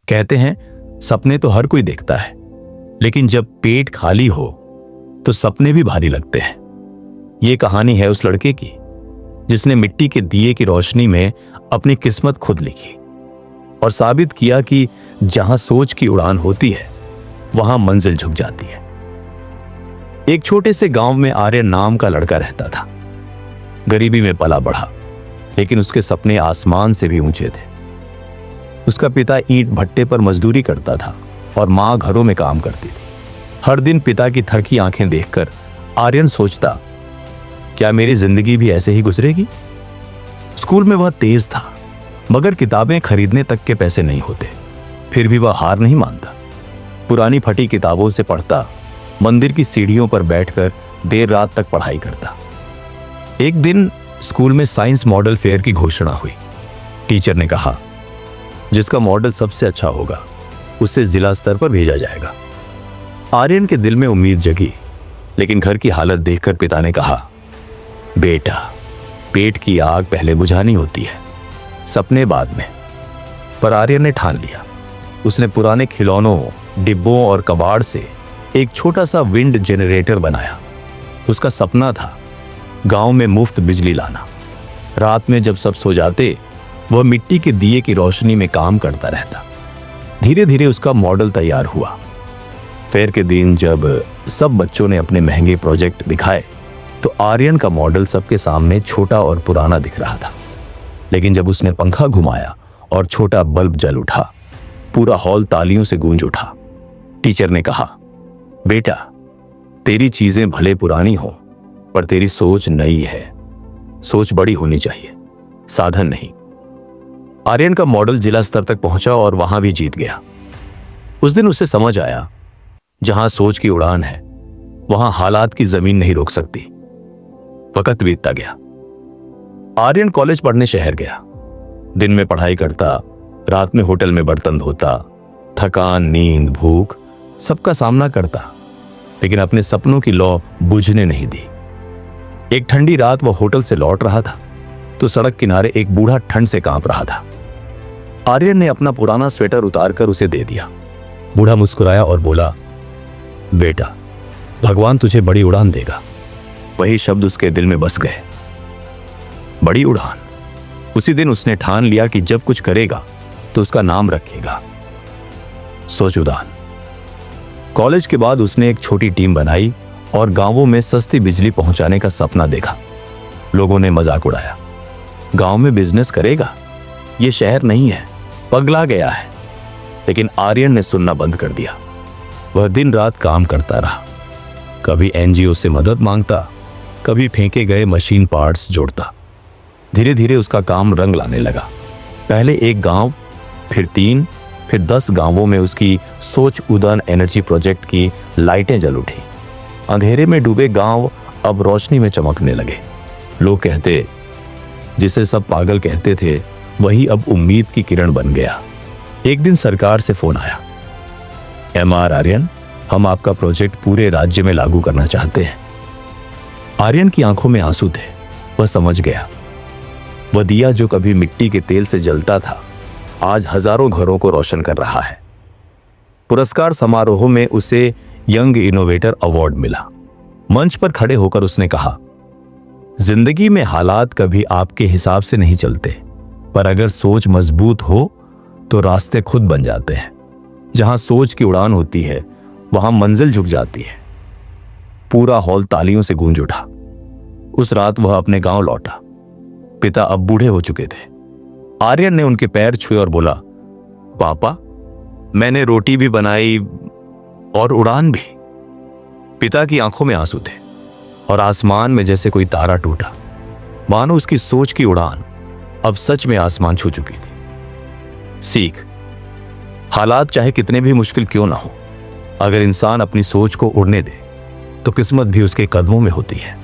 कहते हैं सपने तो हर कोई देखता है, लेकिन जब पेट खाली हो तो सपने भी भारी लगते हैं। ये कहानी है उस लड़के की जिसने मिट्टी के दिए की रोशनी में अपनी किस्मत खुद लिखी और साबित किया कि जहां सोच की उड़ान होती है वहां मंजिल झुक जाती है। एक छोटे से गांव में आर्यन नाम का लड़का रहता था। गरीबी में पला बढ़ा, लेकिन उसके सपने आसमान से भी ऊंचे थे। उसका पिता ईंट भट्टे पर मजदूरी करता था और मां घरों में काम करती थी। हर दिन पिता की थरकी आंखें देखकर आर्यन सोचता, क्या मेरी जिंदगी भी ऐसे ही गुजरेगी? स्कूल में वह तेज था, मगर किताबें खरीदने तक के पैसे नहीं होते। फिर भी वह हार नहीं मानता। पुरानी फटी किताबों से पढ़ता, मंदिर की सीढ़ियों पर बैठकर देर रात तक पढ़ाई करता। एक दिन स्कूल में साइंस मॉडल फेयर की घोषणा हुई। टीचर ने कहा, जिसका मॉडल सबसे अच्छा होगा उसे जिला स्तर पर भेजा जाएगा। आर्यन के दिल में उम्मीद जगी, लेकिन घर की हालत देखकर पिता ने कहा, बेटा, पेट की आग पहले बुझानी होती है, सपने बाद में। पर आर्यन ने ठान लिया। उसने पुराने खिलौनों, डिब्बों और कबाड़ से एक छोटा सा विंड जनरेटर बनाया। उसका सपना था गांव में मुफ्त बिजली लाना। रात में जब सब सो जाते, वह मिट्टी के दिए की रोशनी में काम करता रहता। धीरे धीरे उसका मॉडल तैयार हुआ। फेयर के दिन जब सब बच्चों ने अपने महंगे प्रोजेक्ट दिखाए तो आर्यन का मॉडल सबके सामने छोटा और पुराना दिख रहा था। लेकिन जब उसने पंखा घुमाया और छोटा बल्ब जल उठा, पूरा हॉल तालियों से गूंज उठा। टीचर ने कहा, बेटा, तेरी चीजें भले पुरानी हो, पर तेरी सोच नई है। सोच बड़ी होनी चाहिए, साधन नहीं। आर्यन का मॉडल जिला स्तर तक पहुंचा और वहां भी जीत गया। उस दिन उसे समझ आया, जहां सोच की उड़ान है वहां हालात की जमीन नहीं रोक सकती। वक्त बीतता गया। आर्यन कॉलेज पढ़ने शहर गया। दिन में पढ़ाई करता, रात में होटल में बर्तन धोता। थकान, नींद, भूख सबका सामना करता, लेकिन अपने सपनों की लौ बुझने नहीं दी। एक ठंडी रात वह होटल से लौट रहा था तो सड़क किनारे एक बूढ़ा ठंड से कांप रहा था। आर्यन ने अपना पुराना स्वेटर उतारकर उसे दे दिया। बूढ़ा मुस्कुराया और बोला, बेटा, भगवान तुझे बड़ी उड़ान देगा। वही शब्द उसके दिल में बस गए, बड़ी उड़ान। उसी दिन उसने ठान लिया कि जब कुछ करेगा तो उसका नाम रखेगा, सोच उड़ान। कॉलेज के बाद उसने एक छोटी टीम बनाई और गांवों में सस्ती बिजली पहुंचाने का सपना देखा। लोगों ने मजाक उड़ाया, गांव में बिजनेस करेगा, यह शहर नहीं है, पगला गया है। लेकिन आर्यन ने सुनना बंद कर दिया। वह दिन रात काम करता रहा। कभी एनजीओ से मदद मांगता, कभी फेंके गए मशीन पार्ट्स जोड़ता। धीरे धीरे उसका काम रंग लाने लगा। पहले एक गांव, फिर 3, फिर 10 गांवों में उसकी सोच उड़ान एनर्जी प्रोजेक्ट की लाइटें जल उठी। अंधेरे में डूबे गांव अब रोशनी में चमकने लगे। लोग कहते, जिसे सब पागल कहते थे, वही अब उम्मीद की किरण बन गया। एक दिन सरकार से फोन आया, एमआर आर्यन, हम आपका प्रोजेक्ट पूरे राज्य में लागू करना चाहते हैं। आर्यन की आंखों में आंसू थे। वह समझ गया, वह दिया जो कभी मिट्टी के तेल से जलता था, आज हजारों घरों को रोशन कर रहा है। पुरस्कार समारोह में उसे यंग इनोवेटर अवार्ड मिला। मंच पर खड़े होकर उसने कहा, जिंदगी में हालात कभी आपके हिसाब से नहीं चलते, पर अगर सोच मजबूत हो तो रास्ते खुद बन जाते हैं। जहां सोच की उड़ान होती है वहां मंजिल झुक जाती है। पूरा हॉल तालियों से गूंज उठा। उस रात वह अपने गांव लौटा। पिता अब बूढ़े हो चुके थे। आर्यन ने उनके पैर छुए और बोला, पापा, मैंने रोटी भी बनाई और उड़ान भी। पिता की आंखों में आंसू थे और आसमान में जैसे कोई तारा टूटा, मानो उसकी सोच की उड़ान अब सच में आसमान छू चुकी थी। सीख, हालात चाहे कितने भी मुश्किल क्यों ना हो, अगर इंसान अपनी सोच को उड़ने दे तो किस्मत भी उसके कदमों में होती है।